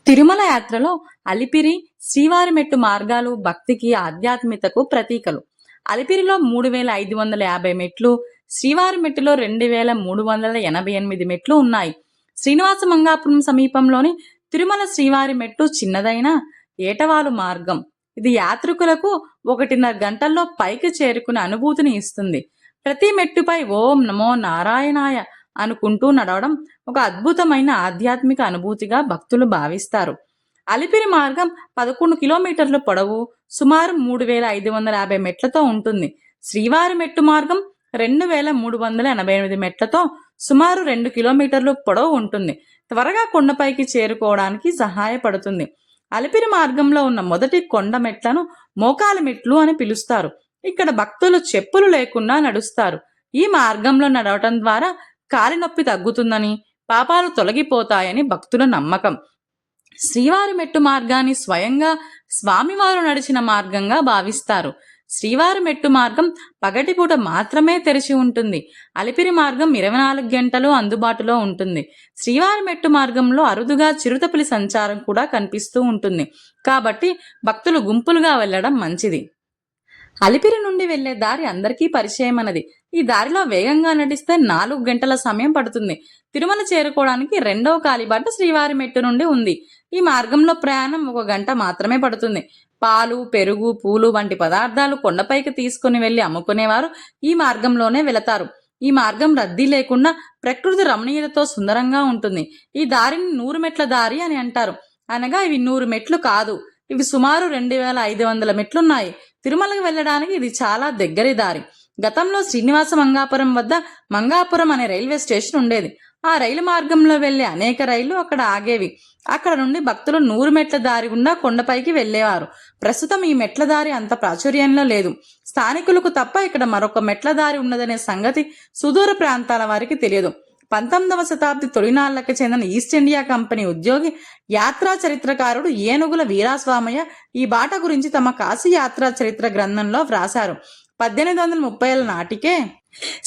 తిరుమల యాత్రలో అలిపిరి, శ్రీవారిమెట్టు మార్గాలు భక్తికి, ఆధ్యాత్మికతకు ప్రతీకలు. అలిపిరిలో 3550 మెట్లు, శ్రీవారిమెట్టులో 2388 మెట్లు ఉన్నాయి. శ్రీనివాస మంగాపురం సమీపంలోని తిరుమల శ్రీవారిమెట్టు చిన్నదైన ఏటవాలు మార్గం. ఇది యాత్రికులకు 1.5 గంటల్లో పైకి చేరుకునే అనుభూతిని ఇస్తుంది. ప్రతి మెట్టుపై ఓం నమో నారాయణాయ అనుకుంటూ నడవడం ఒక అద్భుతమైన ఆధ్యాత్మిక అనుభూతిగా భక్తులు భావిస్తారు. అలిపిరి మార్గం 11 కిలోమీటర్ల పొడవు, సుమారు 3550 మెట్లతో ఉంటుంది. శ్రీవారి మెట్టు మార్గం 2388 మెట్లతో సుమారు 2 కిలోమీటర్లు పొడవు ఉంటుంది. త్వరగా కొండపైకి చేరుకోవడానికి సహాయపడుతుంది. అలిపిరి మార్గంలో ఉన్న మొదటి కొండ మెట్లను మోకాలి మెట్లు అని పిలుస్తారు. ఇక్కడ భక్తులు చెప్పులు లేకుండా నడుస్తారు. ఈ మార్గంలో నడవటం ద్వారా కాలినొప్పి తగ్గుతుందని, పాపాలు తొలగిపోతాయని భక్తుల నమ్మకం. శ్రీవారి మెట్టు మార్గాన్ని స్వయంగా స్వామివారు నడిచిన మార్గంగా భావిస్తారు. శ్రీవారి మెట్టు మార్గం పగటిపూట మాత్రమే తెరిచి ఉంటుంది. అలిపిరి మార్గం 24 గంటలు అందుబాటులో ఉంటుంది. శ్రీవారి మెట్టు మార్గంలో అరుదుగా చిరుతపులి సంచారం కూడా కనిపిస్తూ ఉంటుంది. కాబట్టి భక్తులు గుంపులుగా వెళ్లడం మంచిది. అలిపిరి నుండి వెళ్లే దారి అందరికీ పరిచయమన్నది. ఈ దారిలో వేగంగా నడిస్తే 4 గంటల సమయం పడుతుంది. తిరుమల చేరుకోవడానికి రెండవ కాలిబాట శ్రీవారి మెట్టు నుండి ఉంది. ఈ మార్గంలో ప్రయాణం 1 గంట మాత్రమే పడుతుంది. పాలు, పెరుగు, పూలు వంటి పదార్థాలు కొండపైకి తీసుకుని వెళ్లి అమ్ముకునేవారు ఈ మార్గంలోనే వెళతారు. ఈ మార్గం రద్దీ లేకుండా ప్రకృతి రమణీయతతో సుందరంగా ఉంటుంది. ఈ దారిని 100 మెట్ల దారి అని అంటారు. అనగా ఇవి 100 మెట్లు కాదు, ఇవి సుమారు 2500 మెట్లున్నాయి. తిరుమలకు వెళ్లడానికి ఇది చాలా దగ్గరి దారి. గతంలో శ్రీనివాస మంగాపురం వద్ద మంగాపురం అనే రైల్వే స్టేషన్ ఉండేది. ఆ రైలు మార్గంలో వెళ్లే అనేక రైళ్లు అక్కడ ఆగేవి. అక్కడ నుండి భక్తులు 100 మెట్ల దారి గుండా కొండపైకి వెళ్లేవారు. ప్రస్తుతం ఈ మెట్ల దారి అంత ప్రాచుర్యంలో లేదు. స్థానికులకు తప్ప ఇక్కడ మరొక మెట్ల దారి ఉన్నదనే సంగతి సుదూర ప్రాంతాల వారికి తెలియదు. 19వ శతాబ్ది తొలినాళ్లకు చెందిన ఈస్ట్ ఇండియా కంపెనీ ఉద్యోగి, యాత్రా చరిత్రకారుడు ఏనుగుల వీరాస్వామయ్య ఈ బాట గురించి తమ కాశీ యాత్రా చరిత్ర గ్రంథంలో వ్రాశారు. 1830ల నాటికే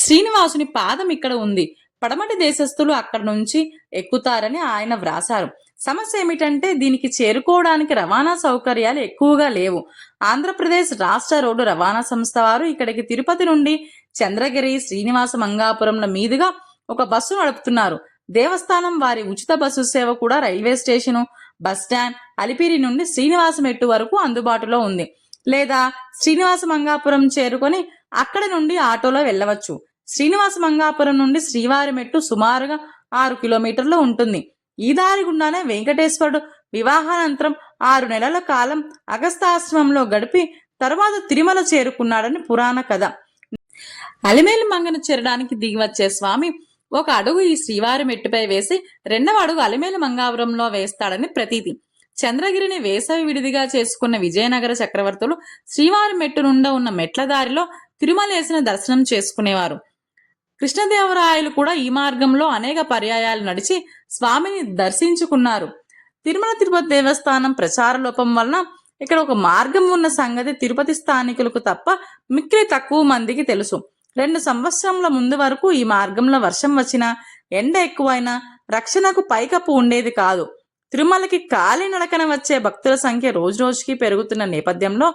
శ్రీనివాసుని పాదం ఇక్కడ ఉంది, పడమటి దేశస్థులు అక్కడ నుంచి ఎక్కుతారని ఆయన వ్రాశారు. సమస్య ఏమిటంటే దీనికి చేరుకోవడానికి రవాణా సౌకర్యాలు ఎక్కువగా లేవు. ఆంధ్రప్రదేశ్ రాష్ట్ర రోడ్డు రవాణా సంస్థ వారు ఇక్కడికి తిరుపతి నుండి చంద్రగిరి, శ్రీనివాస మంగాపురంల మీదుగా ఒక బస్సు నడుపుతున్నారు. దేవస్థానం వారి ఉచిత బస్సు సేవ కూడా రైల్వే స్టేషను, బస్టాండ్, అలిపిరి నుండి శ్రీనివాస మెట్టు వరకు అందుబాటులో ఉంది. లేదా శ్రీనివాస మంగాపురం చేరుకొని అక్కడి నుండి ఆటోలో వెళ్ళవచ్చు. శ్రీనివాస మంగాపురం నుండి శ్రీవారి మెట్టు సుమారుగా 6 కిలోమీటర్లు ఉంటుంది. ఈ దారి గుండానే వెంకటేశ్వరుడు వివాహానంతరం 6 నెలల కాలం అగస్తాశ్రమంలో గడిపి తరువాత తిరుమల చేరుకున్నాడని పురాణ కథ. అలిమేలు మంగను చేరడానికి దిగివచ్చే స్వామి ఒక అడుగు ఈ శ్రీవారి మెట్టుపై వేసి 2వ అడుగు అలిమేలు మంగాపురంలో వేస్తాడని ప్రతీతి. చంద్రగిరిని వేసవి విడిదిగా చేసుకున్న విజయనగర చక్రవర్తులు శ్రీవారి మెట్టు నుండి ఉన్న మెట్ల దారిలో తిరుమలేసిన దర్శనం చేసుకునేవారు. కృష్ణదేవరాయలు కూడా ఈ మార్గంలో అనేక పర్యాయాలు నడిచి స్వామిని దర్శించుకున్నారు. తిరుమల తిరుపతి దేవస్థానం ప్రచార లోపం వలన ఇక్కడ ఒక మార్గం ఉన్న సంగతి తిరుపతి స్థానికులకు తప్ప మిక్కిలి తక్కువ మందికి తెలుసు. 2 సంవత్సరముల ముందు వరకు ఈ మార్గంలో వర్షం వచ్చినా, ఎండ ఎక్కువైనా రక్షణకు పైకప్పు ఉండేది కాదు. తిరుమలకి కాలినడకన వచ్చే భక్తుల సంఖ్య రోజురోజుకి పెరుగుతున్న నేపథ్యంలో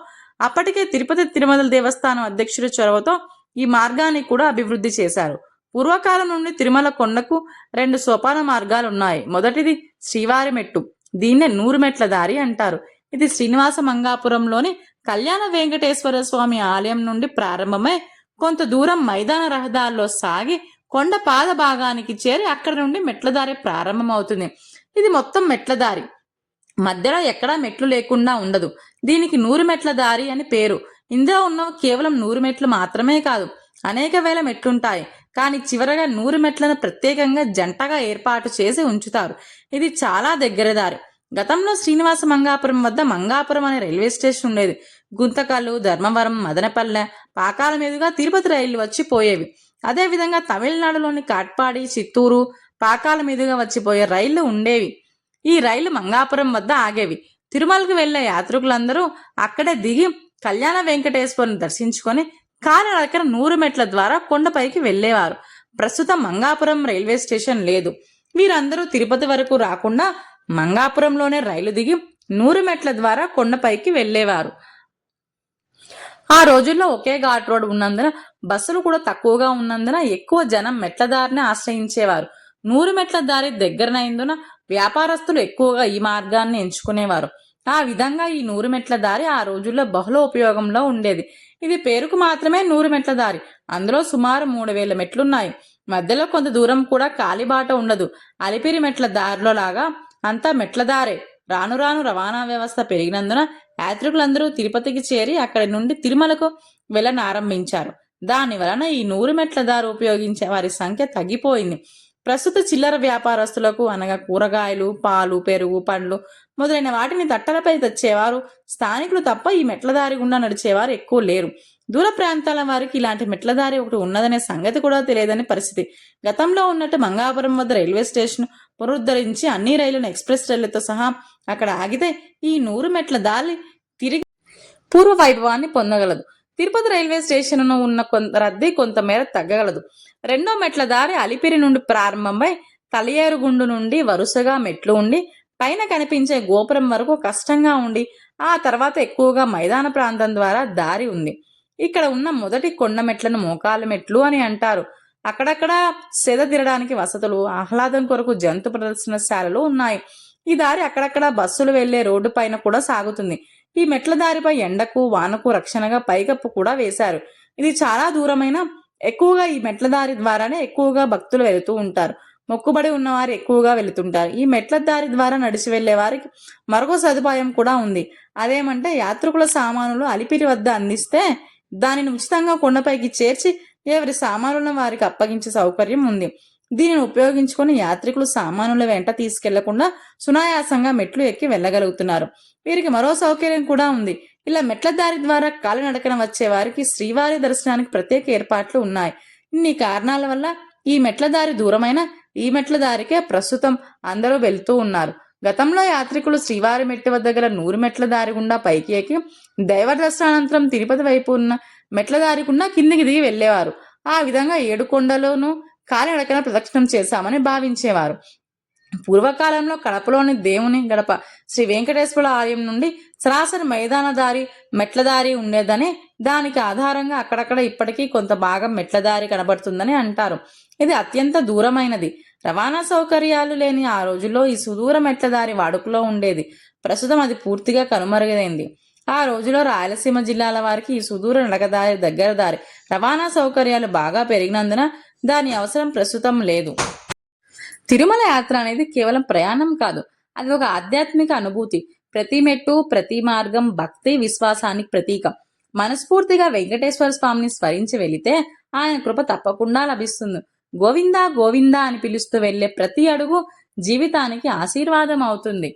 అప్పటికే తిరుపతి తిరుమల దేవస్థానం అధ్యక్షుడి చొరవతో ఈ మార్గాన్ని కూడా అభివృద్ధి చేశారు. పూర్వకాలం నుండి తిరుమల కొండకు 2 సోపాన మార్గాలు ఉన్నాయి. మొదటిది శ్రీవారి మెట్టు, దీన్నే 100 మెట్ల దారి అంటారు. ఇది శ్రీనివాస మంగాపురంలోని కళ్యాణ వెంకటేశ్వర స్వామి ఆలయం నుండి ప్రారంభమై కొంత దూరం మైదాన రహదారిలో సాగి కొండ పాద భాగానికి చేరి అక్కడ నుండి మెట్ల దారి ప్రారంభమవుతుంది. ఇది మొత్తం మెట్ల దారి, మధ్యలో ఎక్కడా మెట్లు లేకుండా ఉండదు. దీనికి 100 మెట్ల దారి అని పేరు. ఇందులో ఉన్న కేవలం 100 మెట్లు మాత్రమే కాదు, అనేక వేల మెట్లుంటాయి. కానీ చివరగా 100 మెట్లను ప్రత్యేకంగా జంటగా ఏర్పాటు చేసి ఉంచుతారు. ఇది చాలా దగ్గర దారి. గతంలో శ్రీనివాస మంగాపురం వద్ద మంగాపురం అనే రైల్వే స్టేషన్ ఉండేది. గుంతకల్లు, ధర్మవరం, మదనపల్లె, పాకాల మీదుగా తిరుపతి రైళ్లు వచ్చి పోయేవి. అదేవిధంగా తమిళనాడులోని కాట్పాడి, చిత్తూరు, పాకాల మీదుగా వచ్చిపోయే రైళ్లు ఉండేవి. ఈ రైళ్లు మంగాపురం వద్ద ఆగేవి. తిరుమలకు వెళ్లే యాత్రికులందరూ అక్కడే దిగి కళ్యాణ వెంకటేశ్వరుని దర్శించుకొని కాలినడకన 100 మెట్ల ద్వారా కొండపైకి వెళ్లేవారు. ప్రస్తుతం మంగాపురం రైల్వే స్టేషన్ లేదు. వీరందరూ తిరుపతి వరకు రాకుండా మంగాపురంలోనే రైలు దిగి 100 మెట్ల ద్వారా కొండపైకి వెళ్లేవారు. ఆ రోజుల్లో ఒకే ఘాట్ రోడ్ ఉన్నందున బస్సులు కూడా తక్కువగా ఉన్నందున ఎక్కువ జనం మెట్ల దారిని ఆశ్రయించేవారు. 100 మెట్ల దారి దగ్గరనైందున వ్యాపారస్తులు ఎక్కువగా ఈ మార్గాన్ని ఎంచుకునేవారు. ఆ విధంగా ఈ 100 మెట్ల దారి ఆ రోజుల్లో బహుళ ఉపయోగంలో ఉండేది. ఇది పేరుకు మాత్రమే 100 మెట్ల దారి. అందులో సుమారు 3000 మెట్లున్నాయి. మధ్యలో కొంత దూరం కూడా కాలిబాట ఉండదు. అలిపిరి మెట్ల దారిలో లాగా అంతా మెట్ల దారే. రాను రాను రవాణా వ్యవస్థ పెరిగినందున యాత్రికులందరూ తిరుపతికి చేరి అక్కడి నుండి తిరుమలకు వెళ్ళనారంభించారు. దాని వలన ఈ 100 మెట్ల దారి ఉపయోగించే వారి సంఖ్య తగ్గిపోయింది. ప్రస్తుత చిల్లర వ్యాపారస్తులకు అనగా కూరగాయలు, పాలు, పెరుగు, పండ్లు మొదలైన వాటిని తట్టలపై తెచ్చేవారు స్థానికులు తప్ప ఈ మెట్ల దారి గుండా నడిచేవారు ఎక్కువ లేరు. దూర ప్రాంతాల వారికి ఇలాంటి మెట్ల దారి ఒకటి ఉన్నదనే సంగతి కూడా తెలియదని పరిస్థితి. గతంలో ఉన్నట్టు మంగాపురం వద్ద రైల్వే స్టేషన్ పునరుద్ధరించి అన్ని రైళ్లను ఎక్స్ప్రెస్ రైళ్లతో సహా అక్కడ ఆగితే ఈ 100 మెట్ల దారి తిరిగి పూర్వ వైభవాన్ని పొందగలదు. తిరుపతి రైల్వే స్టేషన్ ఉన్న కొంత రద్దీ కొంతమేర తగ్గగలదు. రెండో మెట్ల దారి అలిపిరి నుండి ప్రారంభమై తలియేరుగుండు నుండి వరుసగా మెట్లు ఉండి పైన కనిపించే గోపురం వరకు కష్టంగా ఉండి ఆ తర్వాత ఎక్కువగా మైదాన ప్రాంతం ద్వారా దారి ఉంది. ఇక్కడ ఉన్న మొదటి కొండ మెట్లను మోకాలు మెట్లు అని అంటారు. అక్కడక్కడ సెద తిరడానికి వసతులు, ఆహ్లాదం కొరకు జంతు ప్రదర్శనశాలలు ఉన్నాయి. ఈ దారి అక్కడక్కడ బస్సులు వెళ్లే రోడ్డు పైన కూడా సాగుతుంది. ఈ మెట్ల దారిపై ఎండకు వానకు రక్షణగా పైకప్పు కూడా వేశారు. ఇది చాలా దూరమైన ఎక్కువగా ఈ మెట్ల దారి ద్వారానే ఎక్కువగా భక్తులు వెళుతూ ఉంటారు. మొక్కుబడి ఉన్నవారు ఎక్కువగా వెళుతుంటారు. ఈ మెట్ల దారి ద్వారా నడిచి వెళ్లే వారికి మరొక సదుపాయం కూడా ఉంది. అదేమంటే యాత్రికుల సామానులు అలిపిరి వద్ద అందిస్తే దానిని ఉచితంగా కొండపైకి చేర్చి ఎవరి సామానులను వారికి అప్పగించే సౌకర్యం ఉంది. దీనిని ఉపయోగించుకొని యాత్రికులు సామానుల వెంట తీసుకెళ్లకుండా సునాయాసంగా మెట్లు ఎక్కి వెళ్ళగలుగుతున్నారు. వీరికి మరో సౌకర్యం కూడా ఉంది. ఇలా మెట్ల దారి ద్వారా కాలినడకన వచ్చే వారికి శ్రీవారి దర్శనానికి ప్రత్యేక ఏర్పాట్లు ఉన్నాయి. ఇన్ని కారణాల వల్ల ఈ మెట్ల దారి దూరమైన ఈ మెట్ల దారికే ప్రస్తుతం అందరూ వెళ్తూ ఉన్నారు. గతంలో యాత్రికులు శ్రీవారి మెట్టు వద్ద గల 100 మెట్ల దారి గుండా పైకి ఎక్కి దైవ దర్శనానంతరం తిరుపతి వైపు ఉన్న మెట్ల దారి గుండా కిందికి దిగి వెళ్లేవారు. ఆ విధంగా 7 కొండలోనూ కాలినడకన ప్రదక్షిణం చేశామని భావించేవారు. పూర్వకాలంలో కడపలోని దేవుని గడప శ్రీ వెంకటేశ్వర ఆలయం నుండి సరాసరి మైదాన దారి మెట్ల దారి ఉండేదని దానికి ఆధారంగా అక్కడక్కడ ఇప్పటికీ కొంత భాగం మెట్ల దారి కనబడుతుందని అంటారు. ఇది అత్యంత దూరమైనది. రవాణా సౌకర్యాలు లేని ఆ రోజుల్లో ఈ సుదూర మెట్ల దారి వాడుకలో ఉండేది. ప్రస్తుతం అది పూర్తిగా కనుమరుగైంది. ఆ రోజులో రాయలసీమ జిల్లాల వారికి ఈ సుదూర నడకదారి దగ్గర దారి రవాణా సౌకర్యాలు బాగా పెరిగినందున దాని అవసరం ప్రస్తుతం లేదు. తిరుమల యాత్ర అనేది కేవలం ప్రయాణం కాదు, అది ఒక ఆధ్యాత్మిక అనుభూతి. ప్రతి మెట్టు, ప్రతి మార్గం భక్తి విశ్వాసానికి ప్రతీక. మనస్ఫూర్తిగా వెంకటేశ్వర స్వామిని స్మరించి వెళితే ఆయన కృప తప్పకుండా లభిస్తుంది. గోవిందా గోవిందా అని పిలుస్తూ వెళ్లే ప్రతి అడుగు జీవితానికి ఆశీర్వాదం అవుతుంది.